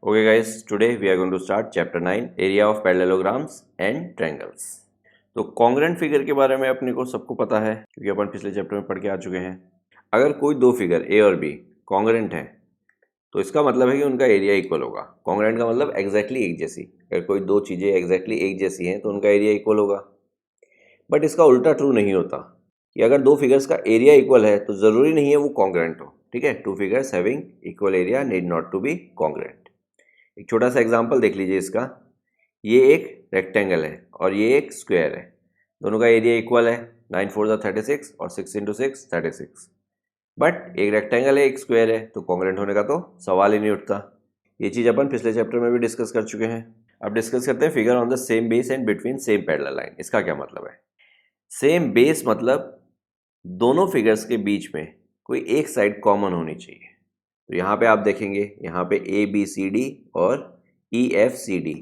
Okay guys, today we are going to start chapter 9 area of parallelograms and triangles। तो congruent figure के बारे में अपने को सबको पता है क्योंकि अपन पिछले चैप्टर में पढ़ के आ चुके हैं। अगर कोई दो फिगर ए और बी कॉन्ग्रेंट हैं तो इसका मतलब है कि उनका एरिया इक्वल होगा। कॉन्ग्रेंट का मतलब एग्जैक्टली एक जैसी। अगर कोई दो चीज़ें एग्जैक्टली एक जैसी हैं तो उनका एरिया इक्वल होगा। बट इसका उल्टा ट्रू नहीं होता कि अगर दो फिगर्स का एरिया इक्वल है तो ज़रूरी नहीं है वो कॉन्ग्रेंट हो। ठीक है, two figures having equal area need not to be congruent. एक छोटा सा एग्जांपल देख लीजिए इसका। ये एक रेक्टेंगल है और ये एक स्क्वायर है। दोनों का एरिया इक्वल है, 9 4 36 और 6 × 6 36। बट एक रेक्टेंगल है एक स्क्वायर है तो कॉन्ग्रेंट होने का तो सवाल ही नहीं उठता। ये चीज़ अपन पिछले चैप्टर में भी डिस्कस कर चुके हैं। अब डिस्कस करते हैं figure on the same base and between same parallel line. इसका क्या मतलब है? सेम बेस मतलब दोनों फिगर्स के बीच में कोई एक साइड कॉमन होनी चाहिए। तो यहाँ पे आप देखेंगे, यहाँ पे ABCD और EFCD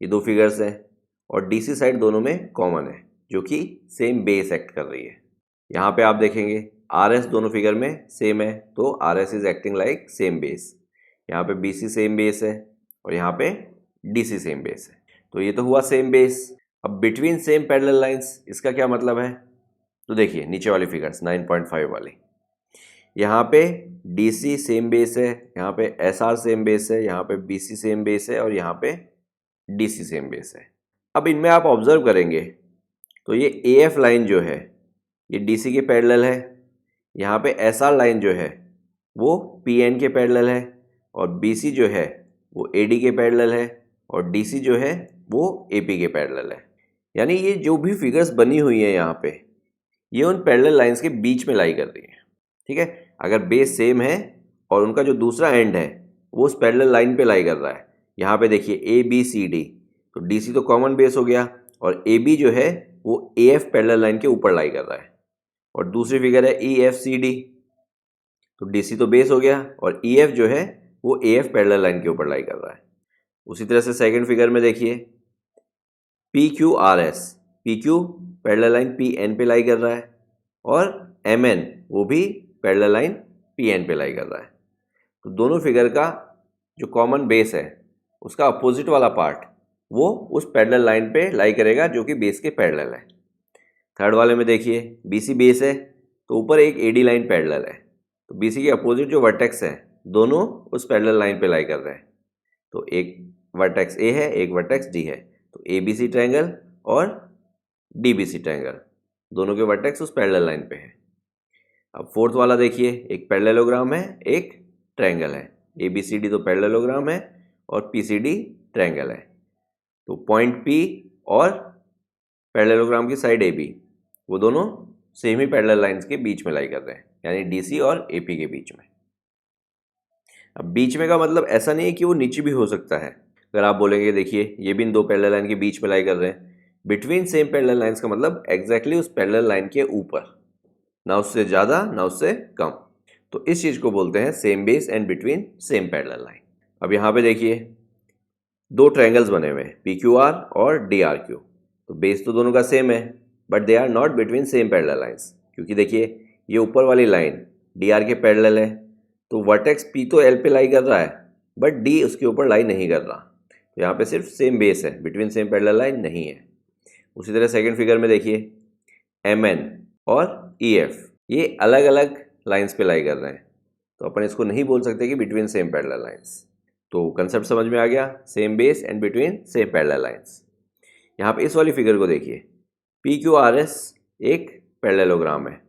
ये दो फिगर्स हैं और DC साइड दोनों में कॉमन है जो कि सेम बेस एक्ट कर रही है। यहाँ पे आप देखेंगे RS दोनों फिगर में सेम है तो RS is acting like same base. यहाँ पे BC सेम बेस है और यहाँ पे DC सेम बेस है। तो ये तो हुआ सेम बेस। अब बिटवीन सेम पैरेलल लाइंस इसका क्या मतलब है? तो देखिए नीचे वाली फिगर्स 9.5 वाली, यहाँ पे DC सेम बेस है, यहाँ पे SR सेम बेस है, यहाँ पे BC सेम बेस है और यहाँ पे DC सेम बेस है। अब इनमें आप ऑब्जर्व करेंगे तो ये AF लाइन जो है ये DC के पैरेलल है, यहाँ पे SR लाइन जो है वो PN के पैरेलल है और BC जो है वो AD के पैरेलल है और DC जो है वो AP के पैरेलल है। यानी ये जो भी फिगर्स बनी हुई है यहाँ पे ये उन पैरेलल लाइंस के बीच में लाई कर रही है। ठीक है, अगर बेस सेम है और उनका जो दूसरा एंड है वो उस पैरेलल लाइन पे लाई कर रहा है। यहाँ पे देखिए ABCD, तो DC तो कॉमन बेस हो गया और AB जो है वो AF पैरेलल लाइन के ऊपर लाई कर रहा है और दूसरी फिगर है EFCD, तो DC तो बेस हो गया और EF जो है वो AF पैरेलल लाइन के ऊपर लाई कर रहा है। उसी तरह से सेकेंड फिगर में देखिए PQRS, PQ parallel line PN पे लाई कर रहा है और MN वो भी पैरेलल लाइन PN पे लाई कर रहा है। तो दोनों फिगर का जो कॉमन बेस है उसका अपोजिट वाला पार्ट वो उस पैरेलल लाइन पे लाई करेगा जो कि बेस के पैरेलल है। थर्ड वाले में देखिए BC बेस है तो ऊपर एक AD लाइन पैरेलल है, तो BC के अपोजिट जो वर्टेक्स हैं दोनों उस पैरेलल लाइन पे लाई कर रहे हैं। तो एक वर्टेक्स A है एक वर्टेक्स D है, तो ABC ट्रायंगल और DBC ट्रायंगल दोनों के वर्टेक्स उस पैरेलल लाइन पे है। अब फोर्थ वाला देखिए, एक पैरेललोग्राम है एक ट्रायंगल है। ABCD तो पैरेललोग्राम है और PCD ट्रायंगल है। तो पॉइंट P और पैरेललोग्राम की साइड AB वो दोनों सेम ही पैरेलल लाइंस के बीच में लाई कर रहे हैं, यानी DC और AP के बीच में। अब बीच में का मतलब ऐसा नहीं है कि वो नीचे भी हो सकता है। अगर आप बोलेंगे देखिए ये भी इन दो पैरेलल लाइन के बीच में लाई कर रहे हैं, बिटवीन सेम पैरेलल लाइंस का मतलब एग्जैक्टली उस पैरेलल लाइन के ऊपर, ना उससे ज़्यादा ना उससे कम। तो इस चीज़ को बोलते हैं same base and between same parallel line. अब यहाँ पे देखिए दो ट्रायंगल्स बने हुए हैं PQR और DRQ, तो बेस तो दोनों का सेम है but they are not between same parallel lines, क्योंकि देखिए ये ऊपर वाली लाइन DR के पैरेलल है तो वर्टेक्स P तो L पे लाई कर रहा है बट D उसके ऊपर लाई नहीं कर रहा। तो यहाँ पे सिर्फ सेम बेस है, बिटवीन सेम पैरेलल लाइन नहीं है। उसी तरह सेकेंड फिगर में देखिए MN और EF ये अलग अलग लाइंस पे लाई कर रहे हैं, तो अपन इसको नहीं बोल सकते कि बिटवीन सेम पैरेलल लाइंस। तो कंसेप्ट समझ में आ गया, same base and between same parallel lines. यहाँ पे इस वाली फिगर को देखिए, PQRS एक पैरेललोग्राम है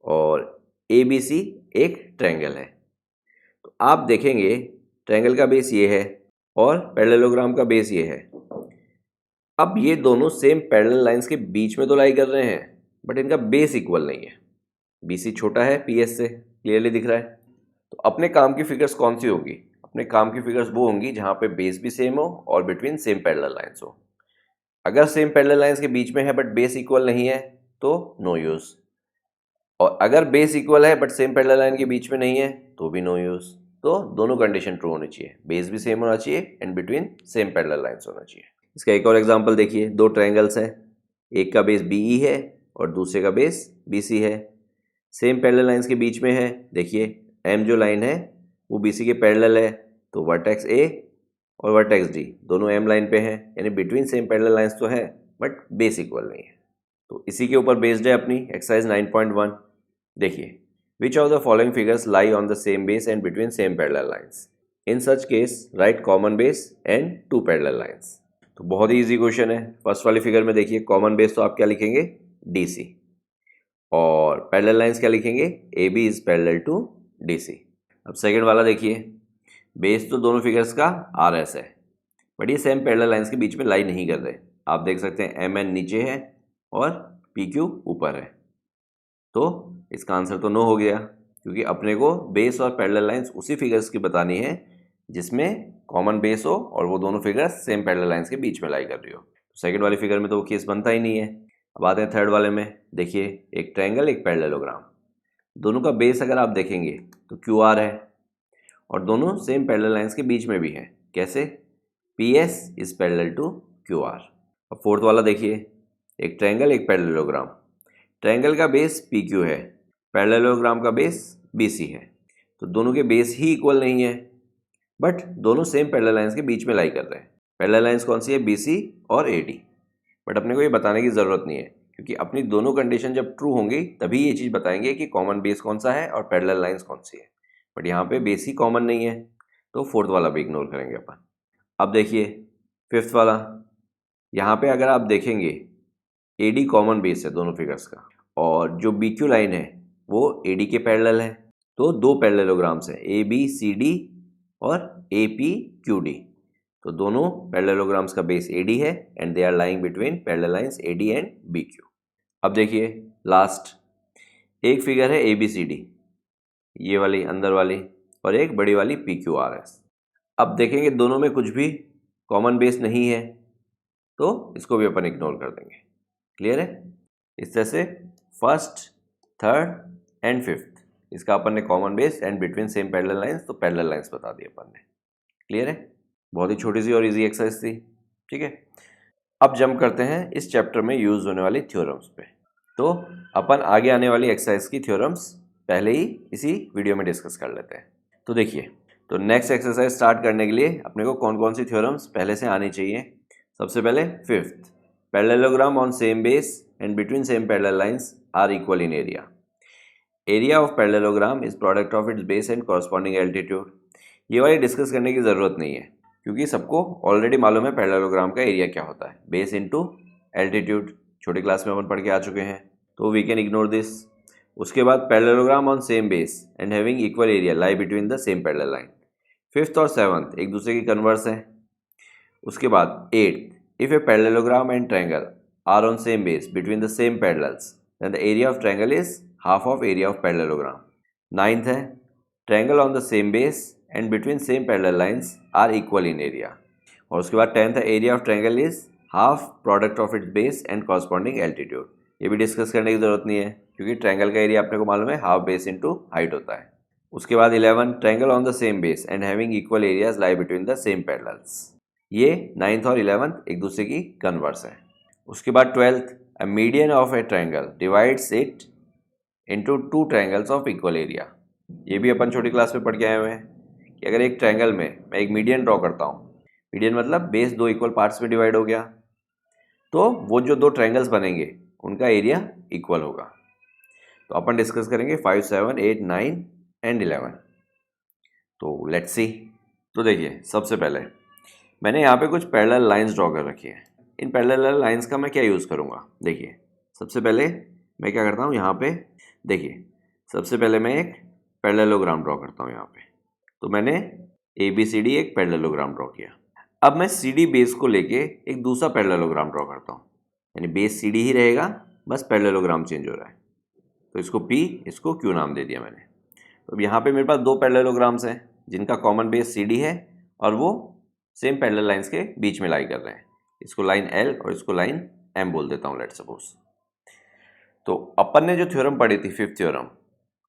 और ABC एक ट्रायंगल है। तो आप देखेंगे ट्रायंगल का बेस ये है और पैरेललोग्राम का बेस ये है। अब ये दोनों सेम पैरेलल लाइंस के बीच में तो लाई कर रहे हैं बट इनका बेस इक्वल नहीं है। BC छोटा है PS से, क्लियरली दिख रहा है। तो अपने काम की फिगर्स कौन सी होगी? अपने काम की फिगर्स वो होंगी जहाँ पे बेस भी सेम हो और बिटवीन सेम पैरेलल लाइंस हो। अगर सेम पैरेलल लाइंस के बीच में है बट बेस इक्वल नहीं है तो नो यूज़, और अगर बेस इक्वल है बट सेम पैरेलल लाइन के बीच में नहीं है तो भी नो यूज़। तो दोनों कंडीशन ट्रू होनी चाहिए, बेस भी सेम होना चाहिए and between same parallel lines होना चाहिए। इसका एक और एग्जांपल देखिए, दो ट्रायंगल्स हैं, एक का बेस BE है और दूसरे का बेस BC है, सेम पैरेलल लाइंस के बीच में है। देखिए M जो लाइन है वो BC के पैरेलल है, तो वर्टेक्स A और वर्टेक्स डी दोनों एम लाइन पे हैं, यानी बिटवीन सेम पैरेलल लाइंस तो है बट बेस इक्वल नहीं है। तो इसी के ऊपर बेस्ड है अपनी एक्सरसाइज 9.1। देखिए, which of the following figures lie on the same base and between same parallel lines, in such case right common base and two parallel lines. तो बहुत ही ईजी क्वेश्चन है। फर्स्ट वाली फिगर में देखिए, कॉमन बेस तो आप क्या लिखेंगे, डी सी, और पैरेलल लाइंस क्या लिखेंगे, A B is parallel to D C. अब सेकेंड वाला देखिए, बेस तो दोनों फिगर्स का आर एस है, बट ये सेम पैरेलल लाइंस के बीच में लाई नहीं कर रहे। आप देख सकते हैं एम एन नीचे है और पी क्यू ऊपर है, तो इसका आंसर तो नो हो गया, क्योंकि अपने को बेस और पैरेलल लाइंस उसी फिगर्स की बतानी है जिसमें कॉमन बेस हो और वो दोनों फिगर्स सेम पैरेलल लाइंस के बीच में लाई कर रही हो। तो सेकंड वाली फिगर में तो वो केस बनता ही नहीं है। अब आते हैं थर्ड वाले में। देखिए, एक ट्रायंगल एक पैरेललोग्राम, दोनों का बेस अगर आप देखेंगे तो क्यू आर है और दोनों सेम पैरेलल लाइंस के बीच में भी है। कैसे, P S is parallel to Q R. अब फोर्थ वाला देखिए, एक ट्रायंगल एक पैरेललोग्राम, ट्रायंगल का बेस पी क्यू है, पैरेललोग्राम का बेस बी सी है, तो दोनों के बेस ही इक्वल नहीं है बट दोनों सेम पैरेलल लाइंस के बीच में लाई कर रहे हैं। पैरेलल लाइंस कौन सी है, बी सी और ए डी, बट अपने को ये बताने की ज़रूरत नहीं है, क्योंकि अपनी दोनों कंडीशन जब ट्रू होंगी तभी ये चीज़ बताएंगे कि कॉमन बेस कौन सा है और पैरेलल लाइंस कौन सी है। बट यहाँ पे बेस ही कॉमन नहीं है, तो फोर्थ वाला भी इग्नोर करेंगे अपन। अब देखिए फिफ्थ वाला, यहाँ पे अगर आप देखेंगे ए डी कॉमन बेस है दोनों फिगर्स का, और जो बी क्यू लाइन है वो ए डी के पैरेलल है, तो दो पैरेललोग्राम्स हैं, ए बी सी डी और ए पी क्यू डी, तो दोनों पैरेललोग्राम्स का बेस ए डी है and they are lying between parallel lines A D and B Q. अब देखिए लास्ट, एक फिगर है ए बी सी डी, ये वाली अंदर वाली, और एक बड़ी वाली पी क्यू आर एस। अब देखेंगे दोनों में कुछ भी कॉमन बेस नहीं है, तो इसको भी अपन इग्नोर कर देंगे। क्लियर है? इस तरह से फर्स्ट, थर्ड एंड फिफ्थ, इसका अपन ने common base and between same parallel lines, तो पैरेलल लाइंस बता दी अपन ने। क्लियर है? बहुत ही छोटी सी और इजी एक्सरसाइज थी। ठीक है, अब जंप करते हैं इस चैप्टर में यूज होने वाली थ्योरम्स पे। तो अपन आगे आने वाली एक्सरसाइज की थ्योरम्स पहले ही इसी वीडियो में डिस्कस कर लेते हैं। तो देखिए, तो नेक्स्ट एक्सरसाइज स्टार्ट करने के लिए अपने को कौन कौन सी थ्योरम्स पहले से आनी चाहिए। सबसे पहले fifth, parallelogram on same base and between same parallel lines are equal in area. Area of parallelogram is product of its base and corresponding altitude. ये वाली डिस्कस करने की ज़रूरत नहीं है, क्योंकि सबको ऑलरेडी मालूम है पैरेललोग्राम का एरिया क्या होता है, बेस इनटू एल्टीट्यूड, छोटी क्लास में अपन पढ़ के आ चुके हैं, तो वी कैन इग्नोर दिस। उसके बाद parallelogram on same base and having equal area lie between the same parallel line. Fifth और सेवंथ एक दूसरे की कन्वर्स है। उसके बाद eighth, if a parallelogram and triangle are on same base between the same parallels then the area of triangle is half of area of parallelogram. Ninth है, triangle on the same base and between same parallel lines are equal in area. और उसके बाद tenth है, area of triangle is half product of its base and corresponding altitude. ये भी discuss करने की जरूरत नहीं है, क्योंकि ट्रायंगल का एरिया अपने को मालूम है हाफ बेस इनटू हाइट होता है। उसके बाद 11, triangle on the same base and having equal areas lie between the same parallels. ये 9th और 11th एक दूसरे की कन्वर्स है। उसके बाद 12th, a median of A triangle divides it into two triangles of equal area. ये भी अपन छोटी क्लास में पढ़ के आए हुए हैं कि अगर एक ट्रायंगल में मैं एक मीडियन ड्रॉ करता हूँ, मीडियन मतलब बेस दो इक्वल पार्ट्स में डिवाइड हो गया, तो वो जो दो ट्रायंगल्स बनेंगे उनका एरिया इक्वल होगा। तो अपन डिस्कस करेंगे 5, 7, 8, 9 एंड 11। तो लेट्स सी। तो देखिए, सबसे पहले मैंने यहाँ पे कुछ पैरेलल लाइंस ड्रॉ कर रखी है। इन पैरेलल लाइंस का मैं क्या यूज़ करूँगा, देखिए सबसे पहले मैं क्या करता हूँ, यहाँ पे देखिए सबसे पहले मैं एक पैरेललोग्राम ड्रॉ करता हूँ यहाँ पे। तो मैंने ए बी सी डी एक पैरेललोग्राम ड्रॉ किया। अब मैं सी डी बेस को लेके एक दूसरा पैरेललोग्राम ड्रॉ करता हूँ, यानी बेस सी डी ही रहेगा, बस पैरेललोग्राम चेंज हो रहा है। तो इसको P, इसको Q नाम दे दिया मैंने। तो अब यहाँ पे मेरे पास दो पैरेललोग्राम्स हैं जिनका कॉमन बेस सी डी है और वो सेम पैरेलल लाइंस के बीच में लाई कर रहे हैं। इसको लाइन L और इसको लाइन M बोल देता हूँ, लेट्स सपोज। तो अपन ने जो थ्योरम पढ़ी थी, फिफ्थ थ्योरम,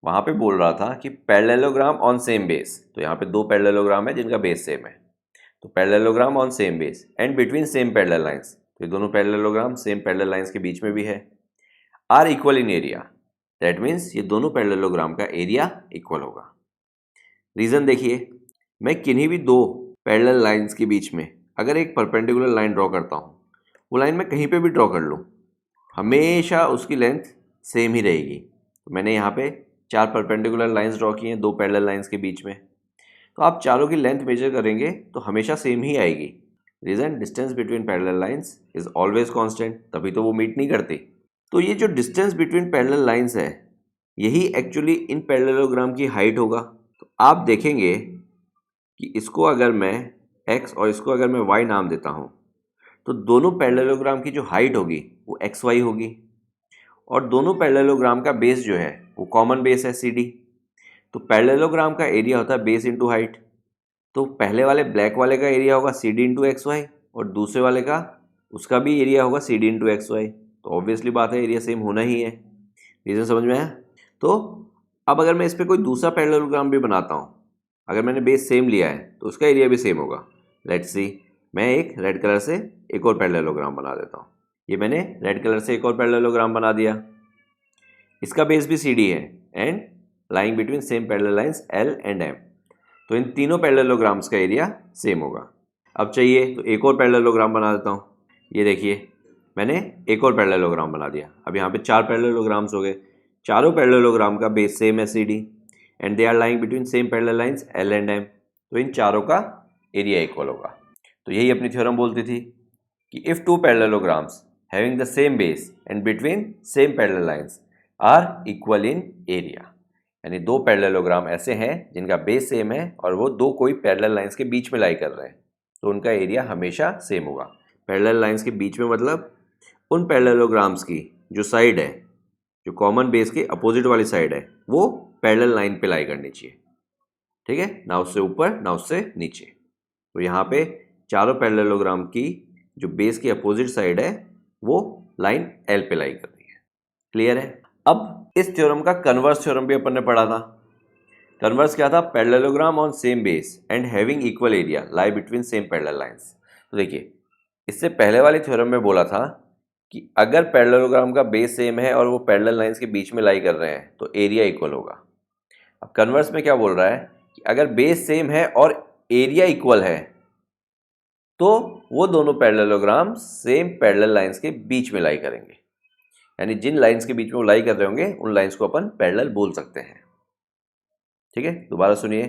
वहाँ पे बोल रहा था कि पैरेललोग्राम ऑन सेम बेस, तो यहाँ पे दो पैरेललोग्राम है जिनका बेस सेम है, तो parallelogram on same base and between same parallel lines, तो ये दोनों पैरेललोग्राम सेम पैरेलल लाइंस के बीच में भी है, are equal in area, that means ये दोनों पैरेललोग्राम का एरिया इक्वल होगा। रीज़न देखिए, मैं किन्हीं भी दो पैरेलल लाइंस के बीच में अगर एक परपेंडिकुलर लाइन ड्रॉ करता हूँ, वो लाइन मैं कहीं पे भी ड्रॉ कर लूँ, हमेशा उसकी लेंथ सेम ही रहेगी। तो मैंने यहाँ पे 4 परपेंडिकुलर लाइंस ड्रॉ की हैं 2 पैरेलल लाइंस के बीच में, तो आप चारों की लेंथ मेजर करेंगे तो हमेशा सेम ही आएगी। Reason distance between parallel lines is always constant, तभी तो वो मीट नहीं करती। तो ये जो डिस्टेंस बिटवीन पैरेलल लाइंस है, यही एक्चुअली इन पैरेललोग्राम की हाइट होगा। तो आप देखेंगे कि इसको अगर मैं x और इसको अगर मैं y नाम देता हूँ, तो दोनों पैरेललोग्राम की जो हाइट होगी वो xy होगी, और दोनों पैरेललोग्राम का बेस जो है वो कॉमन बेस है CD। तो पैरेललोग्राम का एरिया होता है बेस इंटू हाइट। तो पहले वाले ब्लैक वाले का एरिया होगा CD इंटू XY, और दूसरे वाले का उसका भी एरिया होगा CD इंटू XY। तो ऑब्वियसली बात है एरिया सेम होना ही है। रीज़न समझ में आया? तो अब अगर मैं इस पर कोई दूसरा पैरेललोग्राम भी बनाता हूँ, अगर मैंने बेस सेम लिया है तो उसका एरिया भी सेम होगा। लेट्स सी, मैं एक रेड कलर से एक और पैरेललोग्राम बना देता हूँ। ये मैंने रेड कलर से एक और पैरेललोग्राम बना दिया। इसका बेस भी CD है and lying between same parallel lines L and M। तो इन तीनों पैरेललोग्राम्स का एरिया सेम होगा। अब चाहिए तो एक और पैरेललोग्राम बना देता हूँ। ये देखिए, मैंने एक और पैरेललोग्राम बना दिया। अब यहाँ पे 4 पैरेललोग्राम्स हो गए। चारों पैरेललोग्राम का बेस सेम है CD and they are lying between same parallel lines L and M। तो इन चारों का एरिया इक्वल होगा। तो यही अपनी थ्योरम बोलती थी कि if two parallelograms having the same base and between same parallel lines are equal in area, यानी 2 पैरेललोग्राम ऐसे हैं जिनका बेस सेम है और वो 2 कोई पैरेलल लाइंस के बीच में लाई कर रहे हैं, तो उनका एरिया हमेशा सेम होगा। पैरेलल लाइंस के बीच में मतलब उन पैरेललोग्राम्स की जो साइड है, जो कॉमन बेस के अपोजिट वाली साइड है, वो पैरेलल लाइन पे लाई करनी चाहिए। ठीक है, ना उससे ऊपर ना उससे नीचे। तो यहाँ पे चारों पैरेललोग्राम की जो बेस की अपोजिट साइड है वो लाइन L पे लाई कर रही है। क्लियर है? अब इस थ्योरम का कन्वर्स थ्योरम भी अपन ने पढ़ा था। कन्वर्स क्या था? Parallelogram on same base and having equal area lie between same parallel lines. तो देखिए, इससे पहले वाली थ्योरम में बोला था कि अगर पैरेललोग्राम का बेस सेम है और वो पैरेलल लाइंस के बीच में लाई कर रहे हैं तो एरिया इक्वल होगा। अब कन्वर्स में क्या बोल रहा है कि अगर बेस सेम है और एरिया इक्वल है तो वो दोनों पैरेललोग्राम सेम पैरेलल लाइंस के बीच में लाई करेंगे, यानी जिन लाइंस के बीच में वो लाई कर रहे होंगे उन लाइंस को अपन पैरेलल बोल सकते हैं। ठीक है, दोबारा सुनिए,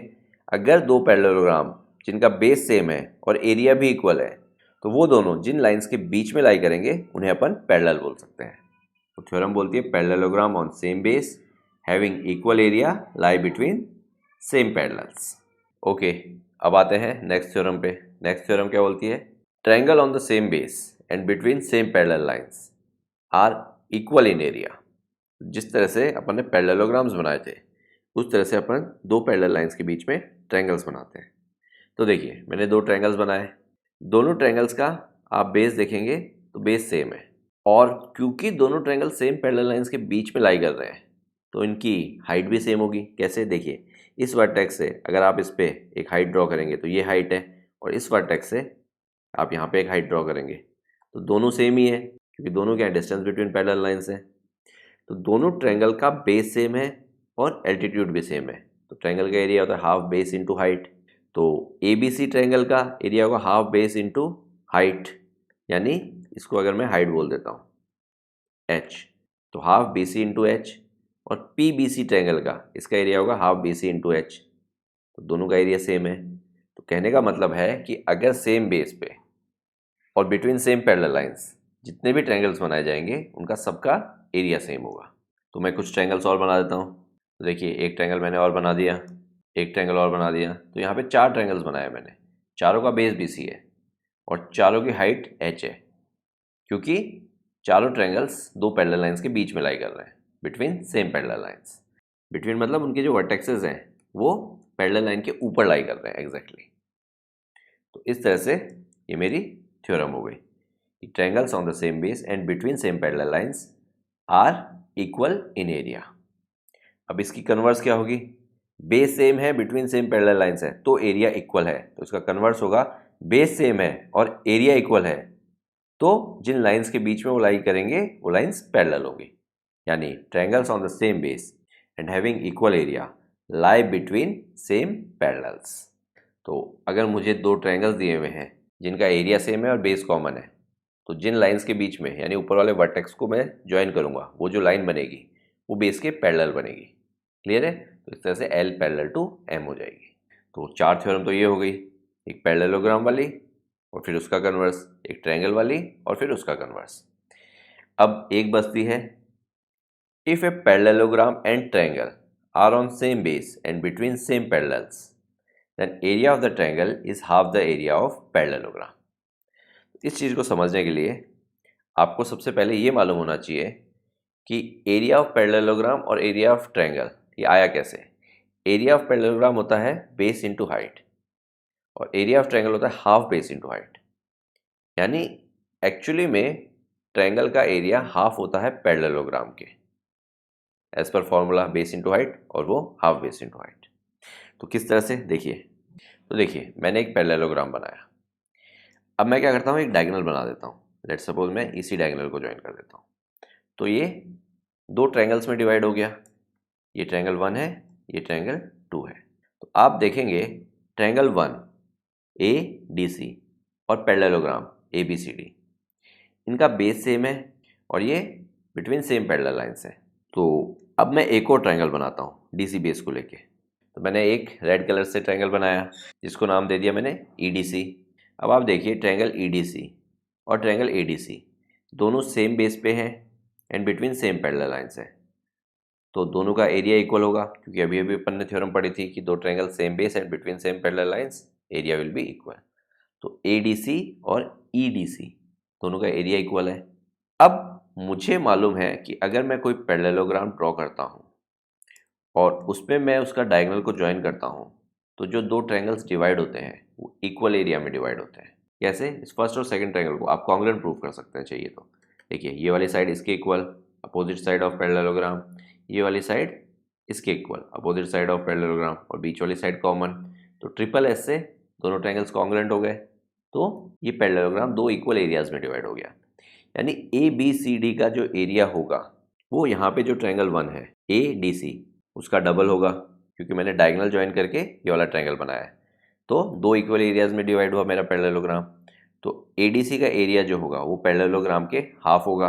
अगर 2 पैरेललोग्राम जिनका बेस सेम है और एरिया भी इक्वल है तो वो दोनों जिन लाइंस के बीच में लाई करेंगे उन्हें अपन पैरेलल बोल सकते हैं। तो थ्योरम बोलती है parallelogram on same base having equal area lie between same parallels. Okay, अब आते हैं नेक्स्ट थ्योरम पे। नेक्स्ट थ्योरम क्या बोलती है? Triangle on the same base and between same parallel lines are equal in area. जिस तरह से अपन ने पैरेललोग्राम्स बनाए थे उस तरह से अपन 2 पैरेलल लाइंस के बीच में ट्रायंगल्स बनाते हैं। तो देखिए, मैंने 2 ट्रायंगल्स बनाए। दोनों ट्रायंगल्स का आप बेस देखेंगे तो बेस सेम है, और क्योंकि दोनों ट्रायंगल सेम पैरेलल लाइंस के बीच में लाई कर रहे हैं तो इनकी हाइट भी सेम होगी। कैसे? देखिए, इस वर्टेक्स से अगर आप इस पे एक हाइट ड्रॉ करेंगे तो ये हाइट है, और इस वर्टेक्स से आप यहाँ पे एक हाइट ड्रॉ करेंगे तो दोनों सेम ही है, क्योंकि दोनों क्या डिस्टेंस बिटवीन पैरेलल लाइंस है। तो दोनों ट्रायंगल का बेस सेम है और एल्टीट्यूड भी सेम है। तो ट्रायंगल का एरिया होता है हाफ बेस इंटू हाइट। तो ABC ट्रायंगल का एरिया होगा हाफ बेस इंटू हाइट, यानी इसको अगर मैं हाइट बोल देता हूँ H, तो हाफ BC इंटू H। और PBC ट्रायंगल का इसका एरिया होगा हाफ BC इंटू H। तो दोनों का एरिया सेम है। तो कहने का मतलब है कि अगर सेम बेस पे और बिटवीन सेम पैरेलल लाइंस जितने भी ट्रायंगल्स बनाए जाएंगे उनका सबका एरिया सेम होगा। तो मैं कुछ ट्रायंगल्स और बना देता हूँ। तो देखिए, एक ट्रायंगल मैंने और बना दिया, एक ट्रायंगल और बना दिया। तो यहाँ पे 4 ट्रायंगल्स बनाए मैंने। चारों का बेस BC है और चारों की हाइट H है, क्योंकि चारों ट्रायंगल्स 2 पैरेलल लाइंस के बीच में लाई कर रहे हैं, between same parallel lines. Between मतलब उनके जो वर्टेक्सेस हैं वो पैरेलल लाइन के ऊपर लाई कर रहे हैं एग्जैक्टली। तो इस तरह से ये मेरी थ्योरम हो गई कि triangles on the same base and between same parallel lines are equal in area. अब इसकी कन्वर्स क्या होगी? बेस सेम है, बिटवीन सेम पैरेलल लाइंस है, तो एरिया इक्वल है। तो इसका कन्वर्स होगा बेस सेम है और एरिया इक्वल है, तो जिन लाइंस के बीच में वो लाई करेंगे वो लाइंस पैरेलल होगी। यानी triangles on the same base and having equal area lie between same parallels. तो अगर मुझे दो ट्रायंगल्स दिए हुए हैं जिनका एरिया सेम है और बेस कॉमन है, तो जिन लाइंस के बीच में यानी ऊपर वाले वर्टेक्स को मैं ज्वाइन करूँगा, वो जो लाइन बनेगी वो बेस के पैरेलल बनेगी। क्लियर है? तो इस तरह से L पैरेलल टू M हो जाएगी। तो 4 थ्योरम तो ये हो गई, एक पैरेललोग्राम वाली और फिर उसका कन्वर्स, एक ट्रायंगल वाली और फिर उसका कन्वर्स। अब एक बचती है, if a parallelogram and triangle are on same base and between same parallels, then area of the triangle is half the area of parallelogram. इस चीज़ को समझने के लिए आपको सबसे पहले ये मालूम होना चाहिए कि एरिया ऑफ पैरेललोग्राम और एरिया ऑफ ट्रायंगल ये आया कैसे। एरिया ऑफ पैरेललोग्राम होता है बेस इनटू हाइट और एरिया ऑफ ट्रायंगल होता है हाफ बेस इनटू हाइट। यानी एक्चुअली में ट्रायंगल का एरिया हाफ होता है पैरेललोग्राम के, as per formula base into height, और वो हाफ बेस इनटू हाइट। तो किस तरह से देखिए, तो देखिए मैंने एक पैरेललोग्राम बनाया। अब मैं क्या करता हूँ, एक डायगोनल बना देता हूँ। लेट्स सपोज मैं इसी डायगोनल को ज्वाइन कर देता हूँ। तो ये दो ट्रायंगल्स में डिवाइड हो गया, ये ट्रायंगल 1 है, ये ट्रायंगल 2 है। तो आप देखेंगे ट्रायंगल 1 ADC और पैरेललोग्राम ABCD, इनका बेस सेम है और ये बिटवीन सेम पैरेलल लाइंस है। तो अब मैं एक और ट्रायंगल बनाता हूँ DC बेस को लेके। तो मैंने एक रेड कलर से ट्रायंगल बनाया जिसको नाम दे दिया मैंने EDC। अब आप देखिए ट्रायंगल EDC और ट्रायंगल ADC दोनों सेम बेस पे हैं and between same parallel lines है। तो दोनों का एरिया इक्वल होगा, क्योंकि अभी अभी अपन ने थ्योरम पढ़ी थी कि दो triangle same base and between same parallel lines area will be equal. तो ADC और EDC दोनों का एरिया इक्वल है। अब मुझे मालूम है कि अगर मैं कोई पैरेललोग्राम ड्रॉ करता हूँ और उसमें मैं उसका डायगोनल को ज्वाइन करता हूँ, तो जो दो ट्रायंगल्स डिवाइड होते हैं वो इक्वल एरिया में डिवाइड होते हैं। कैसे? इस फर्स्ट और सेकंड ट्रायंगल को आप कॉन्ग्रुएंट प्रूव कर सकते हैं चाहिए तो। देखिए ये वाली साइड इसके equal, opposite side of parallelogram, ये वाली साइड इसके equal, opposite side of parallelogram, और बीच वाली साइड कॉमन। तो ट्रिपल एस से दोनों ट्रायंगल्स कॉन्ग्रुएंट हो गए, तो ये पैरेललोग्राम दो इक्वल एरियाज में डिवाइड हो गया। यानी ABCD का जो एरिया होगा वो यहाँ पे जो ट्रायंगल 1 है ADC उसका डबल होगा, क्योंकि मैंने डायगोनल ज्वाइन करके ये वाला ट्रायंगल बनाया है। तो दो इक्वल एरियाज में डिवाइड हुआ मेरा पैरेललोग्राम। तो ADC का एरिया जो होगा वो पैरेललोग्राम के हाफ होगा।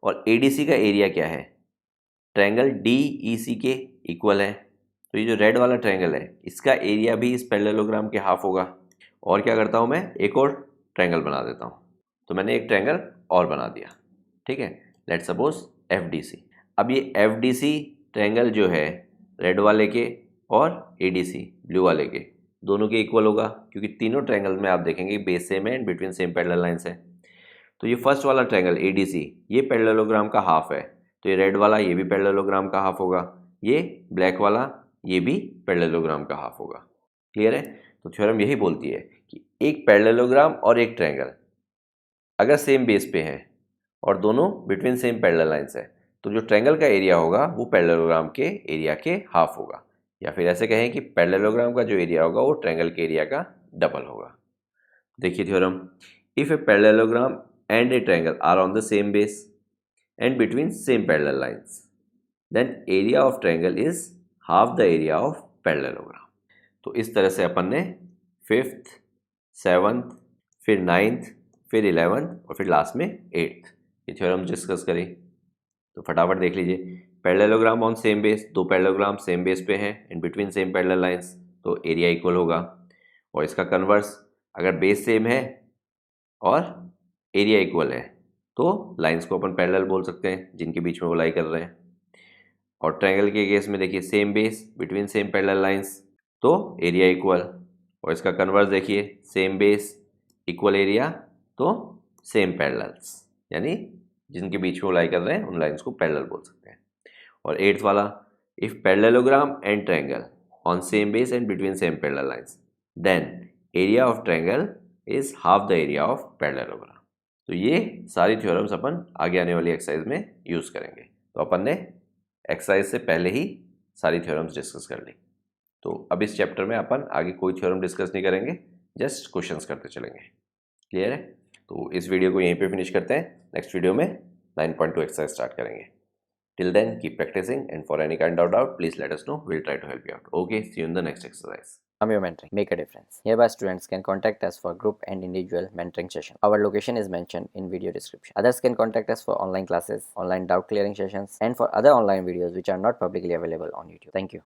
और ADC का एरिया क्या है? ट्रायंगल DEC के इक्वल है। तो ये जो रेड वाला ट्रायंगल है इसका एरिया भी इस पैरेललोग्राम के हाफ होगा। और क्या करता हूँ मैं, एक और ट्रायंगल बना देता हूँ। तो मैंने एक ट्रायंगल और बना दिया, ठीक है, लेट्स सपोज FDC। अब ये FDC ट्रायंगल जो है रेड वाले के और ADC ब्लू वाले के दोनों के इक्वल होगा, क्योंकि तीनों ट्रायंगल में आप देखेंगे बेस सेम है and between same parallel lines है। तो ये फर्स्ट वाला ट्रायंगल ADC ये पैरेललोग्राम का हाफ है, तो ये रेड वाला ये भी पैरेललोग्राम का हाफ होगा, ये ब्लैक वाला ये भी पैरेललोग्राम का हाफ होगा। क्लियर है? तो थ्योरम यही बोलती है कि एक पैरेललोग्राम और एक ट्रायंगल अगर सेम बेस पे हैं और दोनों बिटवीन सेम पैरेलल लाइंस है, तो जो ट्रायंगल का एरिया होगा वो पैरेललोग्राम के एरिया के हाफ होगा, या फिर ऐसे कहें कि पैरेललोग्राम का जो एरिया होगा वो ट्रायंगल के एरिया का डबल होगा। देखिए theorem, if a parallelogram and a triangle are on the same base and between same parallel lines, then area of triangle is half the area of parallelogram. तो इस तरह से अपन ने 5th 7th फिर 9th फिर 11th और फिर last में 8th ये थ्योरम डिस्कस करी। तो फटाफट देख लीजिए, पैरेललोग्राम ऑन सेम बेस, दो पैरेललोग्राम सेम बेस पे हैं and between same parallel lines, तो एरिया इक्वल होगा। और इसका कन्वर्स, अगर बेस सेम है और एरिया इक्वल है तो लाइंस को अपन पैरेलल बोल सकते हैं जिनके बीच में वो लाई कर रहे हैं। और ट्रायंगल के केस में देखिए same base between same parallel lines, तो एरिया इक्वल। और इसका कन्वर्स देखिए, सेम बेस इक्वल एरिया तो सेम पैरेलल्स, यानी जिनके बीच में वो लाई कर रहे हैं उन लाइंस को पैरेलल बोल सकते हैं। और 8th वाला, if parallelogram and triangle on same base and between same parallel lines, then area of triangle is half the area of parallelogram. तो ये सारी थ्योरम्स अपन आगे आने वाली एक्सरसाइज में यूज़ करेंगे। तो अपन ने एक्सरसाइज से पहले ही सारी थ्योरम्स डिस्कस कर ली। तो अब इस चैप्टर में अपन आगे कोई थ्योरम डिस्कस नहीं करेंगे, जस्ट क्वेश्चंस करते चलेंगे। क्लियर है? तो इस वीडियो को यहीं पे फिनिश करते हैं। नेक्स्ट वीडियो में 9.2 एक्सरसाइज स्टार्ट करेंगे। Till then keep practising and for any kind of doubt please let us know, will try to help you out. Okay, see you in the next exercise. Amyo Mentoring, make a difference. Hereby students can contact us for group and individual mentoring session. Our location is mentioned in video description. Others can contact us for online classes, online doubt clearing sessions, and for other online videos which are not publicly available on YouTube. Thank you.